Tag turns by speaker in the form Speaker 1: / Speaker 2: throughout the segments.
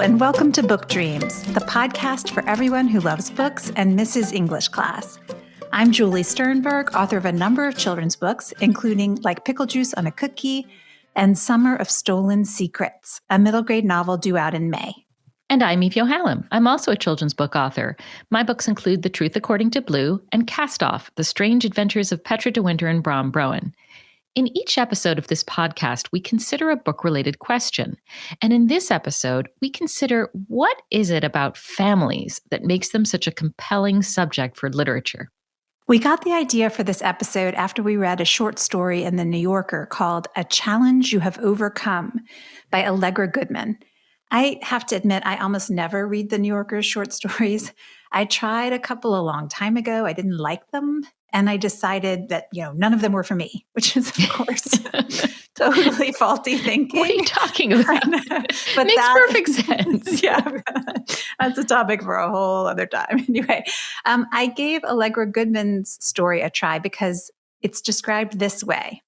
Speaker 1: and welcome to Book Dreams, the podcast for everyone who loves books and misses English class. I'm Julie Sternberg, author of a number of children's books, including Like Pickle Juice on a Cookie and Summer of Stolen Secrets, a middle grade novel due out in May.
Speaker 2: And I'm Eve Yohalem. I'm also a children's book author. My books include The Truth According to Blue and Cast Off, The Strange Adventures of Petra de Winter and Bram Broen. In each episode of this podcast, we consider a book-related question. And in this episode, we consider what is it about families that makes them such a compelling subject for literature.
Speaker 1: We got the idea for this episode after we read a short story in The New Yorker called A Challenge You Have Overcome by Allegra Goodman. I have to admit, I almost never read The New Yorker's short stories. I tried a couple a long time ago. I didn't like them. And I decided that, none of them were for me, which is, of course, totally faulty thinking.
Speaker 2: What are you talking about?
Speaker 1: But
Speaker 2: makes perfect sense.
Speaker 1: Yeah, that's a topic for a whole other time. Anyway, I gave Allegra Goodman's story a try because it's described this way.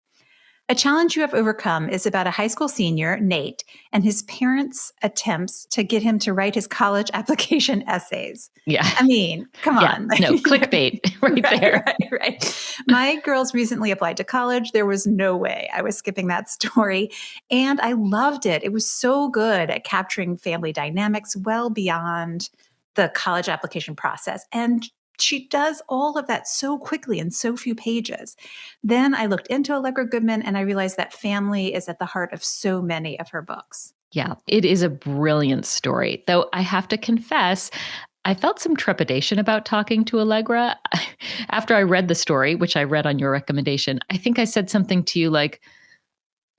Speaker 1: A Challenge You Have Overcome is about a high school senior, Nate, and his parents' attempts to get him to write his college application essays.
Speaker 2: Yeah.
Speaker 1: I mean, come on.
Speaker 2: No, clickbait right there.
Speaker 1: Right. My girls recently applied to college. There was no way I was skipping that story. And I loved it. It was so good at capturing family dynamics well beyond the college application process. And she does all of that so quickly in so few pages. Then I looked into Allegra Goodman and I realized that family is at the heart of so many of her books.
Speaker 2: Yeah, it is a brilliant story. Though I have to confess, I felt some trepidation about talking to Allegra. After I read the story, which I read on your recommendation, I think I said something to you like,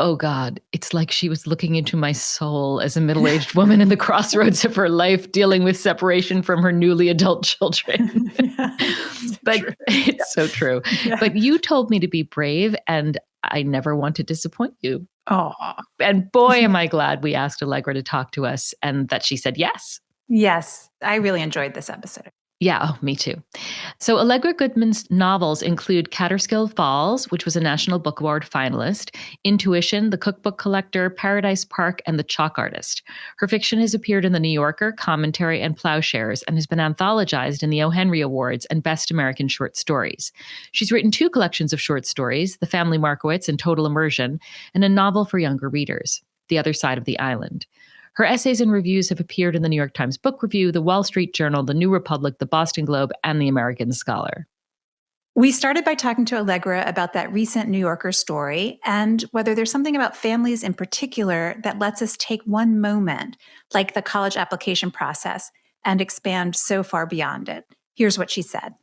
Speaker 2: oh God, it's like she was looking into my soul as a middle-aged woman in the crossroads of her life, dealing with separation from her newly adult children. But true. It's so true. Yeah. But you told me to be brave, and I never want to disappoint you.
Speaker 1: Oh,
Speaker 2: and boy, am I glad we asked Allegra to talk to us and that she said yes.
Speaker 1: Yes, I really enjoyed this episode.
Speaker 2: Yeah, me too. So Allegra Goodman's novels include Kaaterskill Falls, which was a National Book Award finalist, Intuition, The Cookbook Collector, Paradise Park, and The Chalk Artist. Her fiction has appeared in The New Yorker, Commentary, and Plowshares, and has been anthologized in the O. Henry Awards and Best American Short Stories. She's written 2 collections of short stories, The Family Markowitz and Total Immersion, and a novel for younger readers, The Other Side of the Island. Her essays and reviews have appeared in the New York Times Book Review, the Wall Street Journal, the New Republic, the Boston Globe, and the American Scholar.
Speaker 1: We started by talking to Allegra about that recent New Yorker story and whether there's something about families in particular that lets us take one moment, like the college application process, and expand so far beyond it. Here's what she said.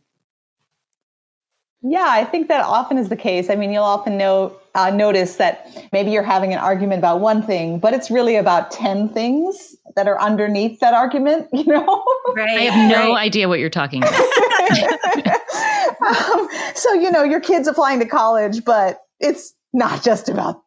Speaker 3: Yeah, I think that often is the case. I mean, you'll often notice that maybe you're having an argument about one thing, but it's really about 10 things that are underneath that argument,
Speaker 2: Right. I have no idea what you're talking about.
Speaker 3: So, your kid's applying to college, but it's not just about,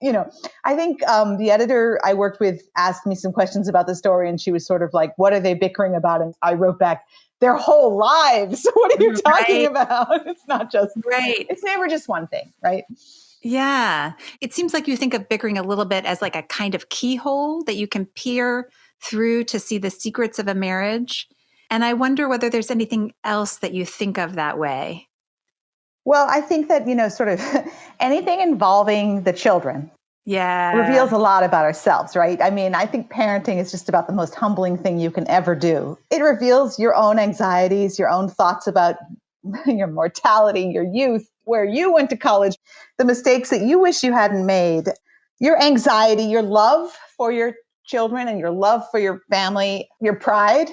Speaker 3: I think the editor I worked with asked me some questions about the story, and she was sort of like, what are they bickering about? And I wrote back, their whole lives. What are you talking about? It's not just, it's never just one thing, right?
Speaker 1: Yeah. It seems like you think of bickering a little bit as like a kind of keyhole that you can peer through to see the secrets of a marriage. And I wonder whether there's anything else that you think of that way.
Speaker 3: Well, I think that, sort of anything involving the children reveals a lot about ourselves, right? I mean, I think parenting is just about the most humbling thing you can ever do. It reveals your own anxieties, your own thoughts about your mortality, your youth, where you went to college, the mistakes that you wish you hadn't made, your anxiety, your love for your children and your love for your family, your pride.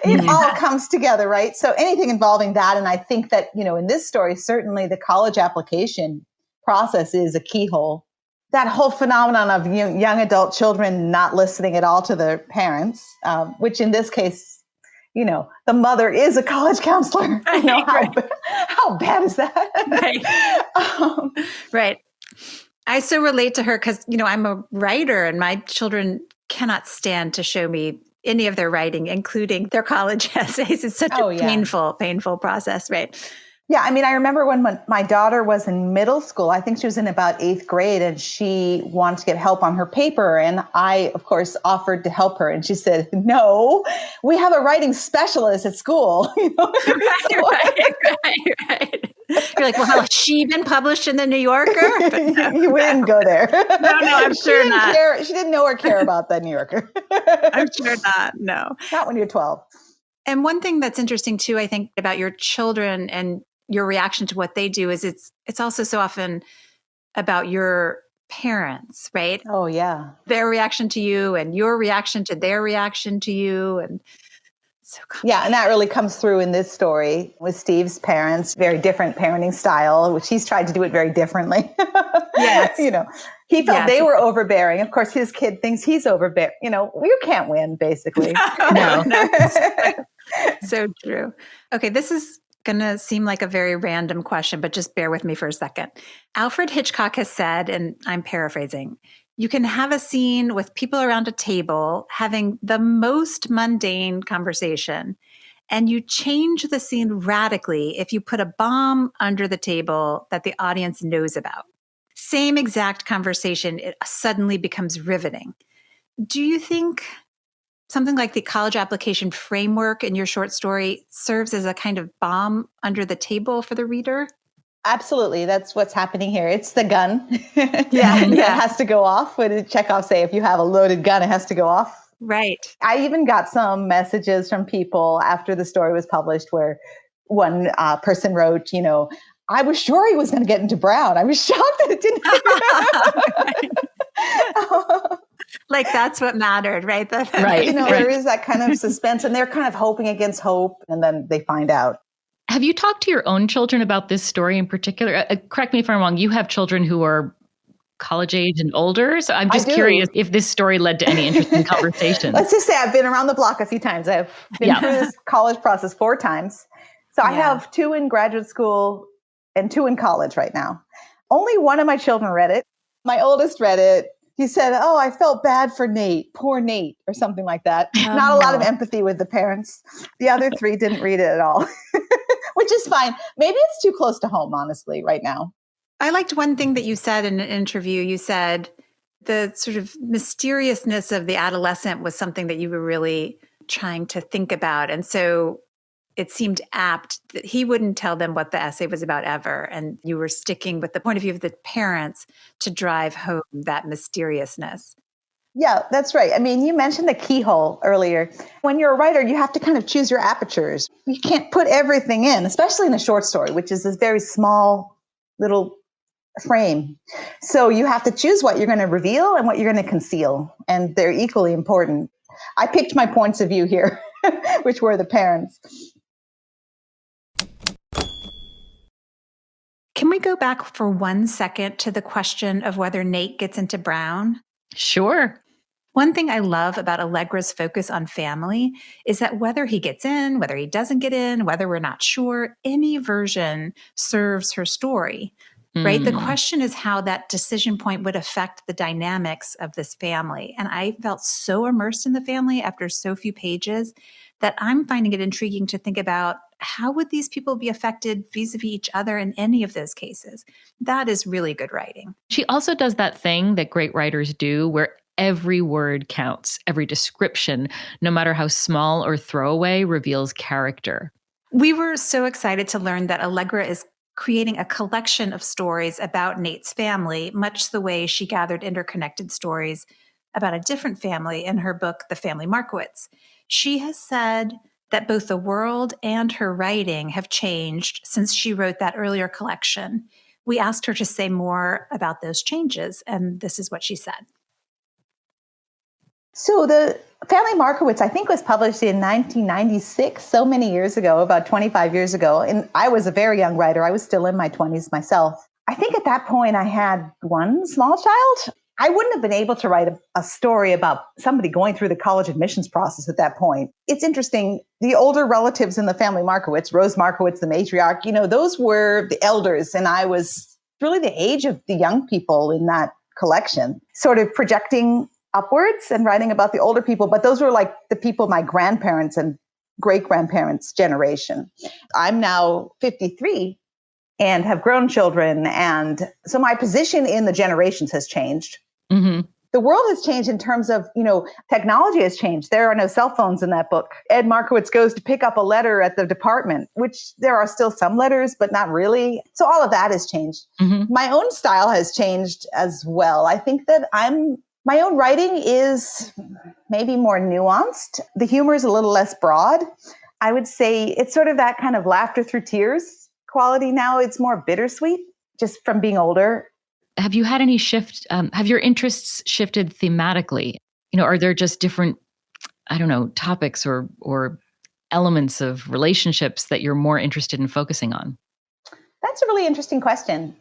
Speaker 3: It all comes together, right? So anything involving that. And I think that, in this story, certainly the college application process is a keyhole. That whole phenomenon of young adult children not listening at all to their parents, which in this case, the mother is a college counselor. How bad is that?
Speaker 1: Right. Right. I so relate to her because, I'm a writer and my children cannot stand to show me any of their writing, including their college essays. It's such a painful process, right?
Speaker 3: Yeah, I mean, I remember when my daughter was in middle school, I think she was in about 8th grade, and she wanted to get help on her paper. And I, of course, offered to help her. And she said, no, we have a writing specialist at school.
Speaker 1: Right. You're like, well, has she been published in the New Yorker?
Speaker 3: But we didn't go there.
Speaker 1: No, I'm sure not.
Speaker 3: She didn't know or care about the New Yorker.
Speaker 1: I'm sure not. No.
Speaker 3: Not when you're 12.
Speaker 1: And one thing that's interesting too, I think, about your children and your reaction to what they do is it's also so often about your parents, right?
Speaker 3: Oh, yeah.
Speaker 1: Their reaction to you and your reaction to their reaction to you. And so
Speaker 3: yeah, and that really comes through in this story with Steve's parents, very different parenting style, which he's tried to do it very differently.
Speaker 1: Yes.
Speaker 3: He felt they were overbearing. Of course, his kid thinks he's overbearing. You can't win, basically.
Speaker 1: No. So true. Okay, this is going to seem like a very random question, but just bear with me for a second. Alfred Hitchcock has said, and I'm paraphrasing, you can have a scene with people around a table having the most mundane conversation, and you change the scene radically if you put a bomb under the table that the audience knows about. Same exact conversation, it suddenly becomes riveting. Do you think something like the college application framework in your short story serves as a kind of bomb under the table for the reader?
Speaker 3: Absolutely. That's what's happening here. It's the gun.
Speaker 1: Yeah.
Speaker 3: That has to go off. What did Chekhov say? If you have a loaded gun, it has to go off.
Speaker 1: Right.
Speaker 3: I even got some messages from people after the story was published where one person wrote, I was sure he was going to get into Brown. I was shocked that it didn't.
Speaker 1: Like that's what mattered, right?
Speaker 2: Right.
Speaker 3: There is that kind of suspense, and they're kind of hoping against hope, and then they find out.
Speaker 2: Have you talked to your own children about this story in particular? Correct me if I'm wrong. You have children who are college age and older. So I'm just curious if this story led to any interesting conversations.
Speaker 3: Let's just say I've been around the block a few times. I've been through this college process 4 times. So I have 2 in graduate school and 2 in college right now. Only one of my children read it. My oldest read it. He said, oh, I felt bad for Nate, poor Nate, or something like that. Oh. Not a lot of empathy with the parents. The other 3 didn't read it at all, which is fine. Maybe it's too close to home, honestly, right now.
Speaker 1: I liked one thing that you said in an interview. You said the sort of mysteriousness of the adolescent was something that you were really trying to think about. And so it seemed apt that he wouldn't tell them what the essay was about ever. And you were sticking with the point of view of the parents to drive home that mysteriousness.
Speaker 3: Yeah, that's right. I mean, you mentioned the keyhole earlier. When you're a writer, you have to kind of choose your apertures. You can't put everything in, especially in a short story, which is this very small little frame. So you have to choose what you're going to reveal and what you're going to conceal. And they're equally important. I picked my points of view here, which were the parents.
Speaker 1: Can we go back for 1 second to the question of whether Nate gets into Brown?
Speaker 2: Sure.
Speaker 1: One thing I love about Allegra's focus on family is that whether he gets in, whether he doesn't get in, whether we're not sure, any version serves her story, right? The question is how that decision point would affect the dynamics of this family. And I felt so immersed in the family after so few pages that I'm finding it intriguing to think about how would these people be affected vis-a-vis each other in any of those cases. That is really good writing.
Speaker 2: She also does that thing that great writers do where every word counts, every description, no matter how small or throwaway, reveals character.
Speaker 1: We were so excited to learn that Allegra is creating a collection of stories about Nate's family, much the way she gathered interconnected stories about a different family in her book, The Family Markowitz. She has said that both the world and her writing have changed since she wrote that earlier collection. We asked her to say more about those changes, and this is what she said.
Speaker 3: So the Family Markowitz, I think, was published in 1996, so many years ago, about 25 years ago. And I was a very young writer. I was still in my 20s myself. I think at that point I had one small child. I wouldn't have been able to write a story about somebody going through the college admissions process at that point. It's interesting. The older relatives in the Family Markowitz, Rose Markowitz, the matriarch, those were the elders. And I was really the age of the young people in that collection, sort of projecting upwards and writing about the older people. But those were like the people, my grandparents and great-grandparents' generation. I'm now 53. and have grown children. And so my position in the generations has changed. Mm-hmm. The world has changed in terms of, technology has changed. There are no cell phones in that book. Ed Markowitz goes to pick up a letter at the department, which there are still some letters, but not really. So all of that has changed. Mm-hmm. My own style has changed as well. I think that my own writing is maybe more nuanced. The humor is a little less broad. I would say it's sort of that kind of laughter through tears quality now. It's more bittersweet just from being older.
Speaker 2: Have you had any shift? Have your interests shifted thematically? Are there just different, topics or elements of relationships that you're more interested in focusing on?
Speaker 3: That's a really interesting question.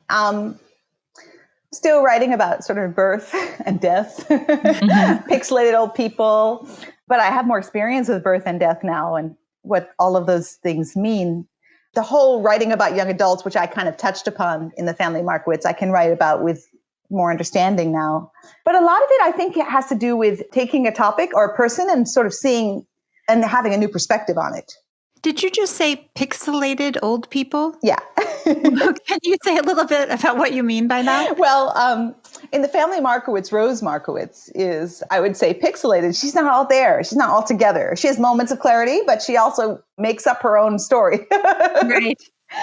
Speaker 3: Still writing about sort of birth and death, pixelated old people, but I have more experience with birth and death now and what all of those things mean. The whole writing about young adults, which I kind of touched upon in the Family Markowitz, I can write about with more understanding now. But a lot of it, I think, it has to do with taking a topic or a person and sort of seeing and having a new perspective on it.
Speaker 1: Did you just say pixelated old people?
Speaker 3: Yeah.
Speaker 1: Can you say a little bit about what you mean by that?
Speaker 3: Well, in the Family Markowitz, Rose Markowitz is, I would say, pixelated. She's not all there. She's not all together. She has moments of clarity, but she also makes up her own story. Right.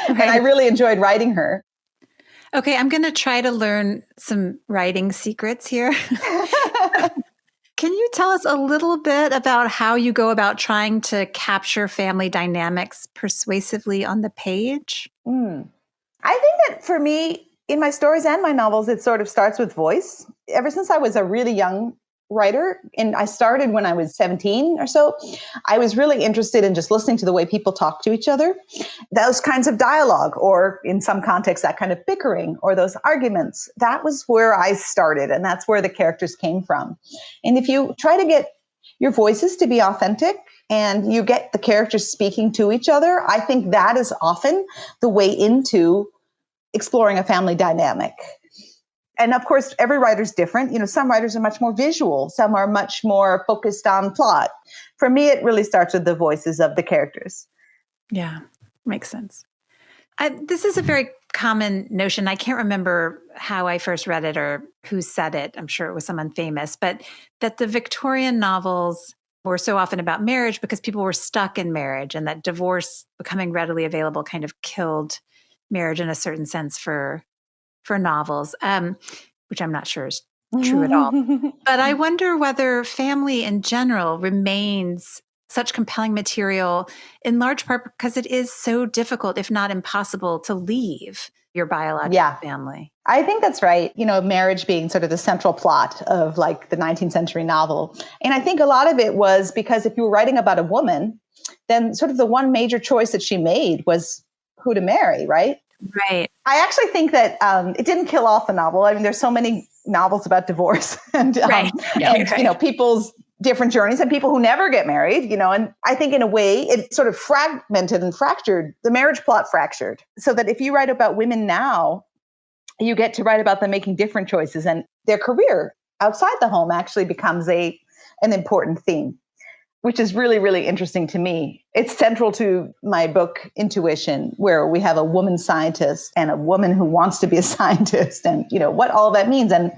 Speaker 3: And I really enjoyed writing her.
Speaker 1: Okay, I'm going to try to learn some writing secrets here. Can you tell us a little bit about how you go about trying to capture family dynamics persuasively on the page?
Speaker 3: I think that for me, in my stories and my novels, it sort of starts with voice. Ever since I was a really young writer, and I started when I was 17 or so, I was really interested in just listening to the way people talk to each other, those kinds of dialogue, or in some contexts, that kind of bickering or those arguments. That was where I started, and that's where the characters came from. And if you try to get your voices to be authentic and you get the characters speaking to each other, I think that is often the way into exploring a family dynamic. And of course, every writer's different. Some writers are much more visual. Some are much more focused on plot. For me, it really starts with the voices of the characters.
Speaker 1: Yeah, makes sense. This is a very common notion. I can't remember how I first read it or who said it. I'm sure it was someone famous, but that the Victorian novels were so often about marriage because people were stuck in marriage, and that divorce becoming readily available kind of killed marriage in a certain sense for novels, which I'm not sure is true at all. But I wonder whether family in general remains such compelling material in large part because it is so difficult, if not impossible, to leave your biological family.
Speaker 3: I think that's right. Marriage being sort of the central plot of like the 19th century novel. And I think a lot of it was because if you were writing about a woman, then sort of the one major choice that she made was who to marry, right?
Speaker 1: Right.
Speaker 3: I actually think that it didn't kill off the novel. I mean, there's so many novels about divorce and people's different journeys and people who never get married, and I think in a way it sort of fragmented and fractured, the marriage plot fractured, so that if you write about women now, you get to write about them making different choices, and their career outside the home actually becomes an important theme, which is really, really interesting to me. It's central to my book, Intuition, where we have a woman scientist and a woman who wants to be a scientist, and what all of that means and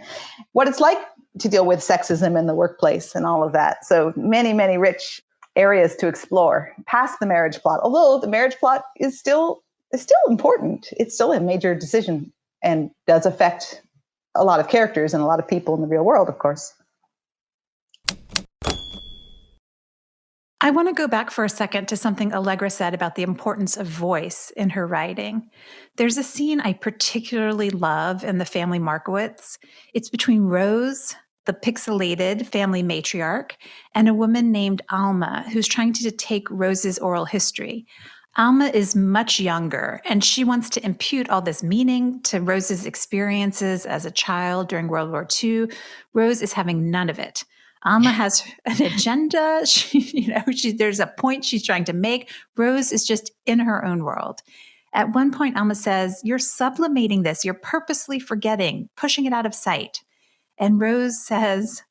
Speaker 3: what it's like to deal with sexism in the workplace and all of that. So many, many rich areas to explore past the marriage plot, although the marriage plot is still important. It's still a major decision and does affect a lot of characters and a lot of people in the real world, of course.
Speaker 1: I want to go back for a second to something Allegra said about the importance of voice in her writing. There's a scene I particularly love in the Family Markowitz. It's between Rose, the pixelated family matriarch, and a woman named Alma, who's trying to take Rose's oral history. Alma is much younger, and she wants to impute all this meaning to Rose's experiences as a child during World War II. Rose is having none of it. Alma has an agenda. There's a point she's trying to make. Rose is just in her own world. At one point, Alma says, "You're sublimating this. You're purposely forgetting, pushing it out of sight." And Rose says,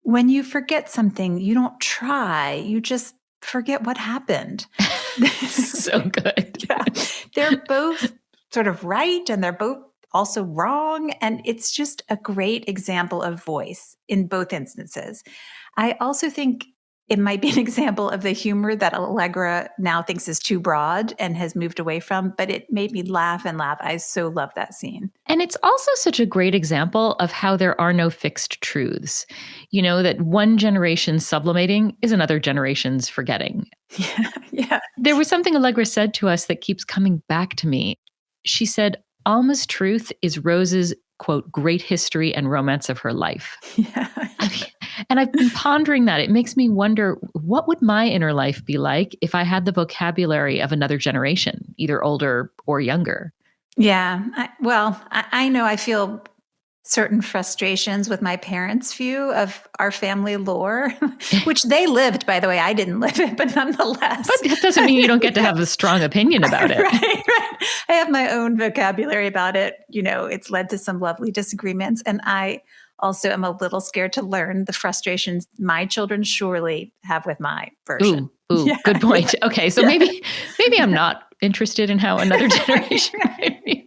Speaker 1: "When you forget something, you don't try. You just forget what happened."
Speaker 2: So good.
Speaker 1: Yeah. They're both sort of right and they're both also wrong. And it's just a great example of voice in both instances. I also think it might be an example of the humor that Allegra now thinks is too broad and has moved away from, but it made me laugh and laugh. I so love that scene.
Speaker 2: And it's also such a great example of how there are no fixed truths. You know, that one generation's sublimating is another generation's forgetting.
Speaker 1: Yeah.
Speaker 2: There was something Allegra said to us that keeps coming back to me. She said, Alma's truth is Rose's, quote, great history and romance of her life.
Speaker 1: Yeah.
Speaker 2: And I've been pondering that. It makes me wonder, what would my inner life be like if I had the vocabulary of another generation, either older or younger?
Speaker 1: Yeah. I know I feel certain frustrations with my parents' view of our family lore, which they lived, by the way. I didn't live it, but nonetheless.
Speaker 2: But that doesn't mean you don't get to have a strong opinion about it.
Speaker 1: Right. I have my own vocabulary about it. You know, it's led to some lovely disagreements. And I also am a little scared to learn the frustrations my children surely have with my version.
Speaker 2: Ooh, good point. Okay, so maybe I'm not interested in how another generation might feel.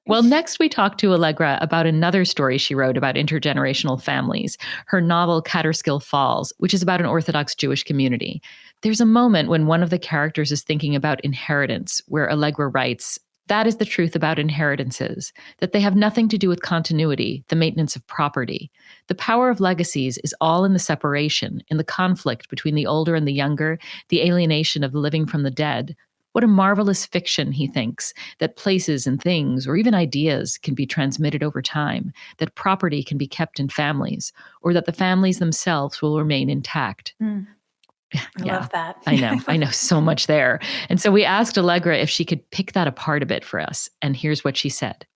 Speaker 2: Well, next we talk to Allegra about another story she wrote about intergenerational families, her novel Kaaterskill Falls, which is about an Orthodox Jewish community. There's a moment when one of the characters is thinking about inheritance, where Allegra writes, that is the truth about inheritances, that they have nothing to do with continuity, the maintenance of property. The power of legacies is all in the separation, in the conflict between the older and the younger, the alienation of the living from the dead. What a marvelous fiction, he thinks, that places and things, or even ideas, can be transmitted over time, that property can be kept in families, or that the families themselves will remain intact.
Speaker 1: I love that.
Speaker 2: I know so much there. And so we asked Allegra if she could pick that apart a bit for us. And here's what she said.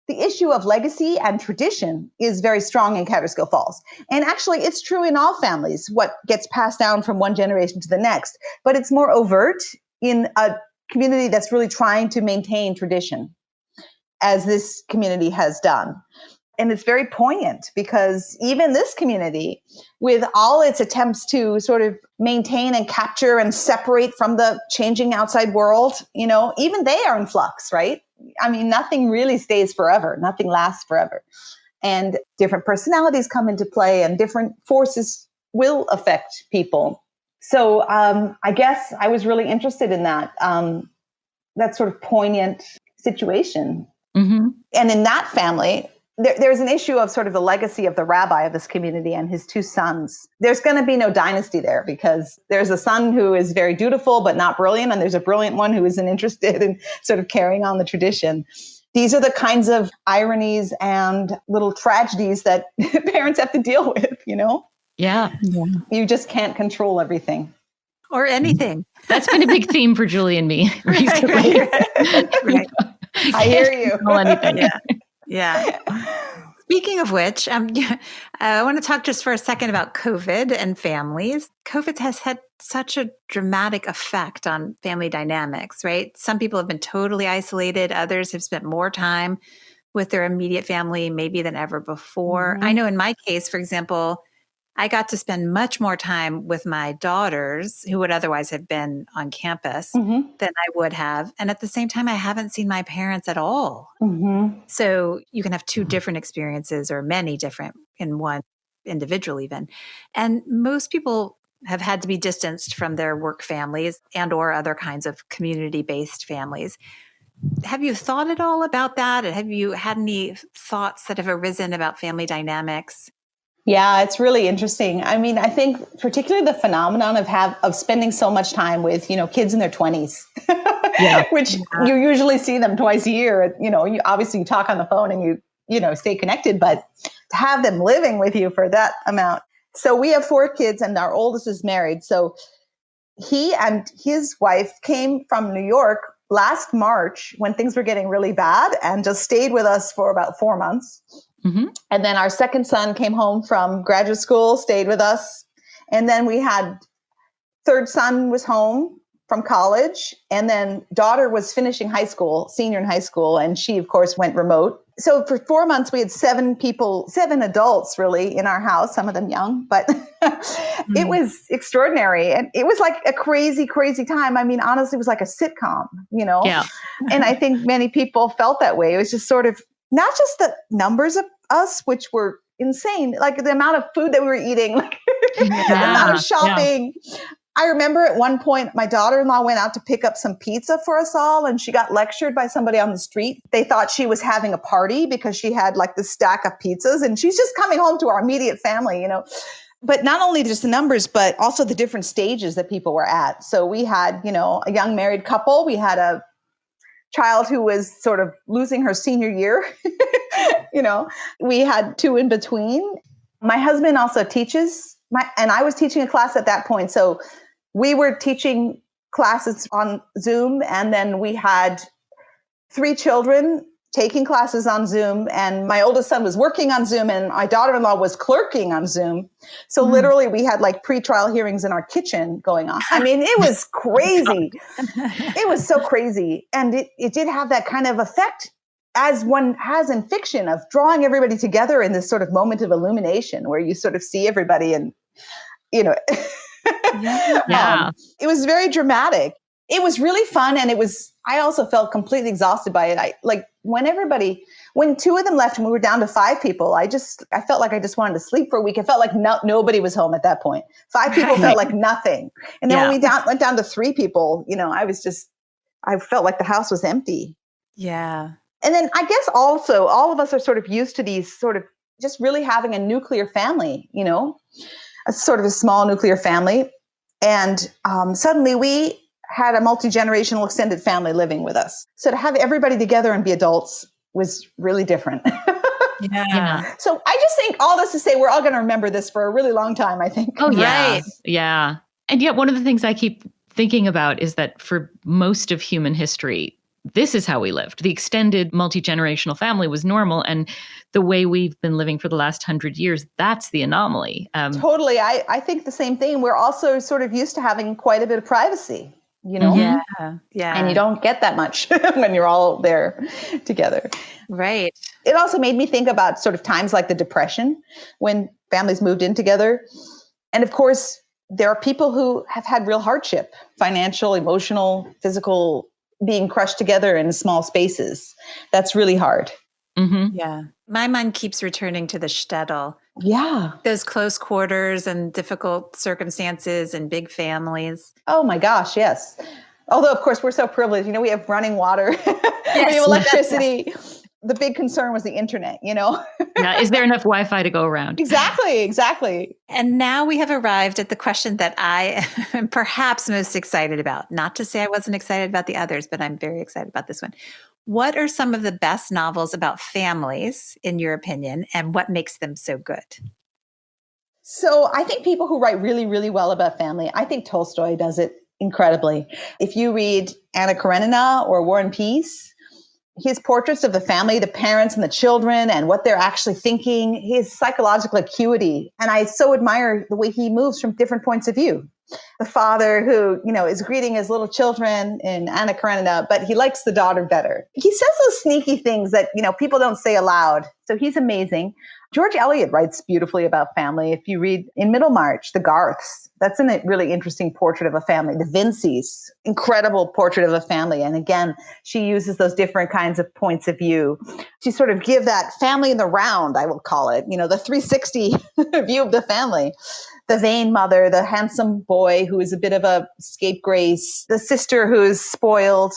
Speaker 3: The issue of legacy and tradition is very strong in Kaaterskill Falls. And actually, it's true in all families, what gets passed down from one generation to the next. But it's more overt in a community that's really trying to maintain tradition, as this community has done. And it's very poignant because even this community, with all its attempts to sort of maintain and capture and separate from the changing outside world, you know, even they are in flux, right? I mean, nothing really stays forever. Nothing lasts forever. And different personalities come into play and different forces will affect people. So I guess I was really interested in that sort of poignant situation.
Speaker 2: Mm-hmm.
Speaker 3: And in that family, there's an issue of sort of the legacy of the rabbi of this community and his two sons. There's going to be no dynasty there because there's a son who is very dutiful but not brilliant, and there's a brilliant one who isn't interested in sort of carrying on the tradition. These are the kinds of ironies and little tragedies that parents have to deal with, you know?
Speaker 2: Yeah.
Speaker 3: You just can't control everything.
Speaker 1: Or anything.
Speaker 2: That's been a big theme for Julie and me recently.
Speaker 1: Right.
Speaker 3: I hear you.
Speaker 2: Control anything.
Speaker 1: Yeah. Speaking of which, I want to talk just for a second about COVID and families. COVID has had such a dramatic effect on family dynamics, right? Some people have been totally isolated. Others have spent more time with their immediate family maybe than ever before. Mm-hmm. I know in my case, for example, I got to spend much more time with my daughters who would otherwise have been on campus than I would have. And at the same time, I haven't seen my parents at all. Mm-hmm. So you can have two different experiences or many different in one individual even. And most people have had to be distanced from their work families and or other kinds of community-based families. Have you thought at all about that? Have you had any thoughts that have arisen about family dynamics?
Speaker 3: Yeah, it's really interesting. I mean, I think particularly the phenomenon of spending so much time with, you know, kids in their 20s, which you usually see them twice a year. You know, you obviously talk on the phone and you know, stay connected, but to have them living with you for that amount. So we have 4 kids and our oldest is married. So he and his wife came from New York last March when things were getting really bad and just stayed with us for about 4 months. Mm-hmm. And then our second son came home from graduate school, stayed with us. And then we had third son was home from college. And then daughter was finishing high school, senior in high school. And she, of course, went remote. So for 4 months, we had 7 adults really in our house, some of them young, but it was extraordinary. And it was like a crazy, crazy time. I mean, honestly, it was like a sitcom,
Speaker 2: Yeah.
Speaker 3: And I think many people felt that way. It was just sort of not just the numbers of us, which were insane, like the amount of food that we were eating, like the amount of shopping. Yeah. I remember at one point, my daughter-in-law went out to pick up some pizza for us all, and she got lectured by somebody on the street. They thought she was having a party because she had like this stack of pizzas, and she's just coming home to our immediate family, But not only just the numbers, but also the different stages that people were at. So we had, a young married couple. We had a child who was sort of losing her senior year. We had 2 in between. My husband also teaches, and I was teaching a class at that point. So we were teaching classes on Zoom, and then we had 3 children taking classes on Zoom, and my oldest son was working on Zoom, and my daughter-in-law was clerking on Zoom. So literally we had like pretrial hearings in our kitchen going on. I mean, it was crazy. It was so crazy. And it did have that kind of effect, as one has in fiction, of drawing everybody together in this sort of moment of illumination where you sort of see everybody and,
Speaker 2: Yeah.
Speaker 3: It was very dramatic. It was really fun. And I also felt completely exhausted by it. When 2 of them left and we were down to 5 people, I felt like I just wanted to sleep for a week. It felt like nobody was home at that point. 5 people felt like nothing. And then when we went down to 3 people, I felt like the house was empty.
Speaker 1: Yeah.
Speaker 3: And then I guess also all of us are sort of used to these sort of just really having a nuclear family, a sort of a small nuclear family. And suddenly we had a multi-generational extended family living with us. So to have everybody together and be adults was really different.
Speaker 1: Yeah.
Speaker 3: So I just think all this to say we're all going to remember this for a really long time, I think.
Speaker 2: Oh, yeah.
Speaker 1: Right.
Speaker 2: Yeah. And yet one of the things I keep thinking about is that for most of human history, this is how we lived. The extended multi-generational family was normal. And the way we've been living for the last 100 years, that's the anomaly.
Speaker 3: Totally. I think the same thing. We're also sort of used to having quite a bit of privacy,
Speaker 1: Yeah.
Speaker 3: And you don't get that much when you're all there together.
Speaker 1: Right.
Speaker 3: It also made me think about sort of times like the Depression when families moved in together. And of course, there are people who have had real hardship, financial, emotional, physical, being crushed together in small spaces. That's really hard.
Speaker 2: Mm-hmm.
Speaker 1: Yeah. My mind keeps returning to the shtetl.
Speaker 3: Yeah.
Speaker 1: Those close quarters and difficult circumstances and big families.
Speaker 3: Oh my gosh, yes. Although, of course, we're so privileged. We have running water. We have electricity. The big concern was the internet,
Speaker 2: Yeah. Is there enough Wi-Fi to go around?
Speaker 3: Exactly.
Speaker 1: And now we have arrived at the question that I am perhaps most excited about. Not to say I wasn't excited about the others, but I'm very excited about this one. What are some of the best novels about families, in your opinion, and what makes them so good?
Speaker 3: So I think people who write really, really well about family, I think Tolstoy does it incredibly. If you read Anna Karenina or War and Peace, his portraits of the family, the parents and the children and what they're actually thinking, his psychological acuity. And I so admire the way he moves from different points of view. The father who, is greeting his little children in Anna Karenina, but he likes the daughter better. He says those sneaky things that, people don't say aloud. So he's amazing. George Eliot writes beautifully about family. If you read in Middlemarch, the Garths, that's a really interesting portrait of a family. The Vinceys, incredible portrait of a family. And again, she uses those different kinds of points of view to sort of give that family in the round, I will call it, the 360 view of the family. The vain mother, the handsome boy who is a bit of a scapegrace, the sister who is spoiled,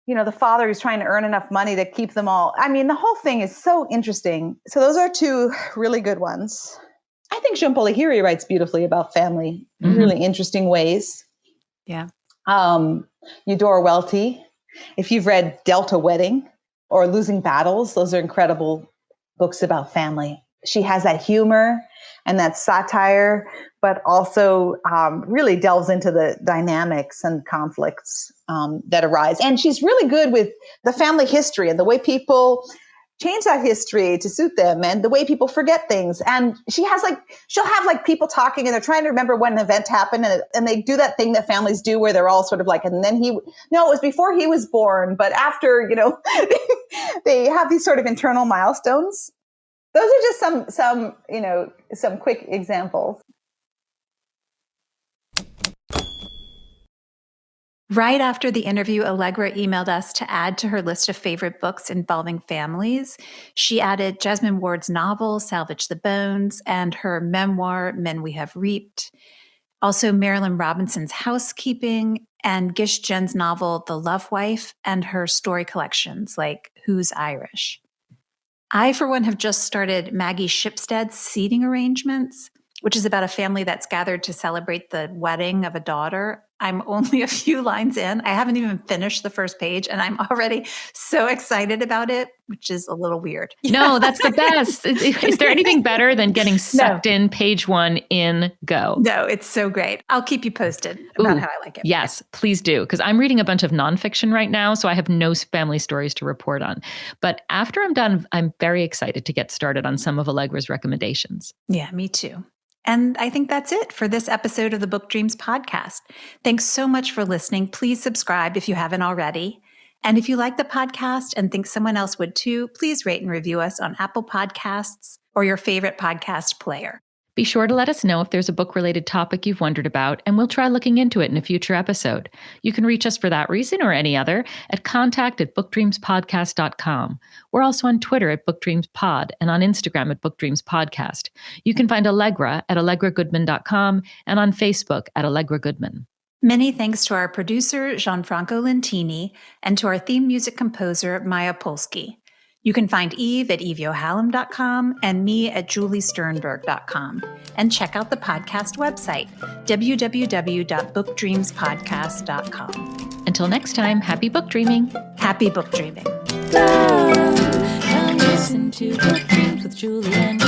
Speaker 3: the father who's trying to earn enough money to keep them all. I mean, the whole thing is so interesting. So those are 2 really good ones. I think Jean-Paul Lahiri writes beautifully about family in really interesting ways.
Speaker 1: Yeah.
Speaker 3: Eudora Welty. If you've read Delta Wedding or Losing Battles, those are incredible books about family. She has that humor and that satire, but also really delves into the dynamics and conflicts that arise. And she's really good with the family history and the way people change that history to suit them and the way people forget things. And she'll have people talking and they're trying to remember when an event happened and they do that thing that families do where they're all sort of like, and then it was before he was born, but after, They have these sort of internal milestones. Those are just some quick examples.
Speaker 1: Right after the interview, Allegra emailed us to add to her list of favorite books involving families. She added Jasmine Ward's novel, Salvage the Bones, and her memoir, Men We Have Reaped. Also, Marilyn Robinson's Housekeeping, and Gish Jen's novel, The Love Wife, and her story collections like Who's Irish. I, for one, have just started Maggie Shipstead's Seating Arrangements, which is about a family that's gathered to celebrate the wedding of a daughter. I'm only a few lines in. I haven't even finished the first page, and I'm already so excited about it, which is a little weird.
Speaker 2: No, that's the best. Is there anything better than getting sucked in, page one, in, go?
Speaker 1: No, it's so great. I'll keep you posted about how I like it.
Speaker 2: Yes, please do, because I'm reading a bunch of nonfiction right now, so I have no family stories to report on. But after I'm done, I'm very excited to get started on some of Allegra's recommendations.
Speaker 1: Yeah, me too. And I think that's it for this episode of the Book Dreams podcast. Thanks so much for listening. Please subscribe if you haven't already. And if you like the podcast and think someone else would too, please rate and review us on Apple Podcasts or your favorite podcast player.
Speaker 2: Be sure to let us know if there's a book-related topic you've wondered about, and we'll try looking into it in a future episode. You can reach us for that reason or any other at contact@bookdreamspodcast.com. We're also on Twitter at bookdreamspod and on Instagram at bookdreamspodcast. You can find Allegra at allegragoodman.com and on Facebook at Allegra Goodman.
Speaker 1: Many thanks to our producer, Gianfranco Lentini, and to our theme music composer, Maya Polsky. You can find Eve at eveyohallam.com and me at juliesternberg.com. And check out the podcast website, www.bookdreamspodcast.com.
Speaker 2: Until next time, happy book dreaming.
Speaker 1: Happy book dreaming.
Speaker 4: Come listen to Book Dreams with Julie and